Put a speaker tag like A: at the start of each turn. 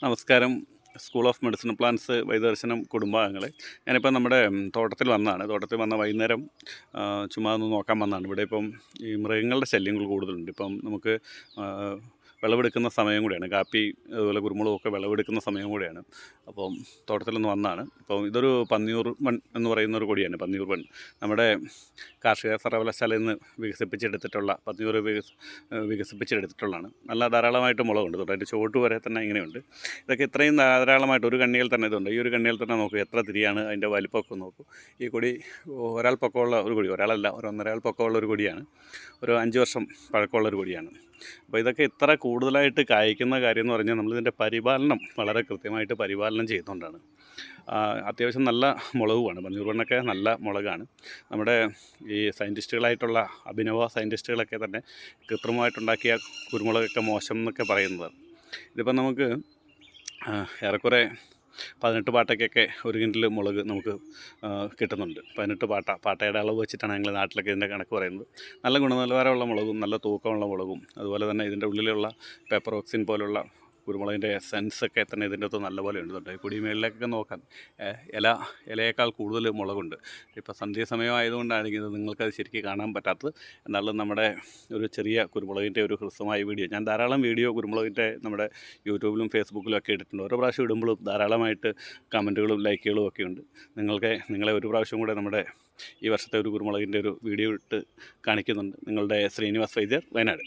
A: നമസ്കാരം. School of medicine plants വൈദർശനം കുടുംബാംഗങ്ങളെ, ഞാനിപ്പോൾ നമ്മുടെ തോട്ടത്തിൽ വന്നതാണ്. തോട്ടത്തിൽ വന്ന വൈകുന്നേരം ചുമ്മാ ഒന്ന് നോക്കാൻ വന്നതാണ്. ഇവിടെ ഇപ്പം ഈ മൃഗങ്ങളുടെ ശല്യങ്ങൾ കൂടുതലുണ്ട്. ഇപ്പം നമുക്ക് വിളവെടുക്കുന്ന സമയം കൂടിയാണ്. കാപ്പി അതുപോലെ കുരുമുളകൊക്കെ വിളവെടുക്കുന്ന സമയം കൂടിയാണ്. അപ്പം തോട്ടത്തിലൊന്ന് വന്നതാണ്. അപ്പം ഇതൊരു പന്നിയൂർ വൺ എന്ന് പറയുന്ന ഒരു കൊടിയാണ്. പന്നിയൂർ വൺ നമ്മുടെ കാർഷിക സർവകലാശാലയിൽ നിന്ന് വികസിപ്പിച്ചെടുത്തിട്ടുള്ള പന്നിയൂർ വികസിപ്പിച്ചെടുത്തിട്ടുള്ളതാണ്. നല്ല ധാരാളമായിട്ട് മുളകുണ്ട്. തൊട്ടതിൻ്റെ ചുവട്ട് വരെ തന്നെ ഇങ്ങനെയുണ്ട്. ഇതൊക്കെ ഇത്രയും ധാരാളമായിട്ട് ഒരു കണ്ണിയിൽ തന്നെ ഇതുണ്ട്. ഈ ഒരു കണ്ണിയിൽ തന്നെ നോക്കൂ എത്ര തിരിയാണ്, അതിൻ്റെ വലിപ്പമൊക്കെ നോക്കൂ. ഈ കൊടി ഒരാൾ പൊക്കമുള്ള ഒരു കൊടി, ഒരാളല്ല, ഒരു ഒന്നരയാൾ പൊക്കമുള്ള ഒരു കൊടിയാണ്. ഒരു 5 വർഷം പഴക്കമുള്ളൊരു കൊടിയാണ്. അപ്പോൾ ഇതൊക്കെ ഇത്ര കൂടുതലായിട്ട് കായ്ക്കുന്ന കാര്യം എന്ന് പറഞ്ഞാൽ നമ്മളിതിൻ്റെ പരിപാലനം വളരെ കൃത്യമായിട്ട് പരിപാലനം ചെയ്യുന്നതുകൊണ്ടാണ്. അത്യാവശ്യം നല്ല മുളകുമാണ്. പന്നിയൂർ വണ്ണൊക്കെ നല്ല മുളകാണ്. നമ്മുടെ ഈ സയൻറ്റിസ്റ്റുകളായിട്ടുള്ള അഭിനവ സയൻറ്റിസ്റ്റുകളൊക്കെ തന്നെ കൃത്രിമമായിട്ടുണ്ടാക്കിയ കുരുമുളകൊക്കെ മോശം എന്നൊക്കെ പറയുന്നതാണ്. ഇതിപ്പം നമുക്ക് ഏറെക്കുറെ 18 പാട്ടയ്ക്കൊക്കെ ഒരു കിൻഡിൽ മുളക് നമുക്ക് കിട്ടുന്നുണ്ട്. 18 പാട്ടയുടെ അളവ് വെച്ചിട്ടാണ് ഞങ്ങൾ നാട്ടിലൊക്കെ ഇതിൻ്റെ കണക്ക് പറയുന്നത്. നല്ല ഗുണനിലവാരമുള്ള മുളകും നല്ല തൂക്കമുള്ള മുളകും അതുപോലെ തന്നെ ഇതിൻ്റെ ഉള്ളിലുള്ള പെപ്പറോക്സിൻ പോലുള്ള കുരുമുളകിൻ്റെ എസൻസൊക്കെ തന്നെ ഇതിൻ്റെ അകത്ത് നല്ലപോലെ ഉണ്ട്. കുടിമേളിലേക്കൊക്കെ നോക്കാൻ ഇലയേക്കാൾ കൂടുതൽ മുളകുണ്ട്. ഇപ്പോൾ സന്ധ്യാസമയമായതുകൊണ്ടാണെങ്കിൽ നിങ്ങൾക്കത് ശരിക്കും കാണാൻ പറ്റാത്തത്. എന്നാലും നമ്മുടെ ഒരു ചെറിയ കുരുമുളകിൻ്റെ ഒരു ഹ്രസ്വമായ വീഡിയോ, ഞാൻ ധാരാളം വീഡിയോ കുരുമുളകിൻ്റെ നമ്മുടെ യൂട്യൂബിലും ഫേസ്ബുക്കിലും ഒക്കെ ഇട്ടിട്ടുണ്ട്. ഓരോ പ്രാവശ്യം ഇടുമ്പോഴും ധാരാളമായിട്ട് കമൻറ്റുകളും ലൈക്കുകളും ഒക്കെ ഉണ്ട്. നിങ്ങളെ ഒരു പ്രാവശ്യം കൂടെ നമ്മുടെ ഈ വർഷത്തെ ഒരു കുരുമുളകിൻ്റെ ഒരു വീഡിയോ ഇട്ട് കാണിക്കുന്നുണ്ട്. നിങ്ങളുടെ ശ്രീനിവാസ് വൈദ്യർ, വയനാട്.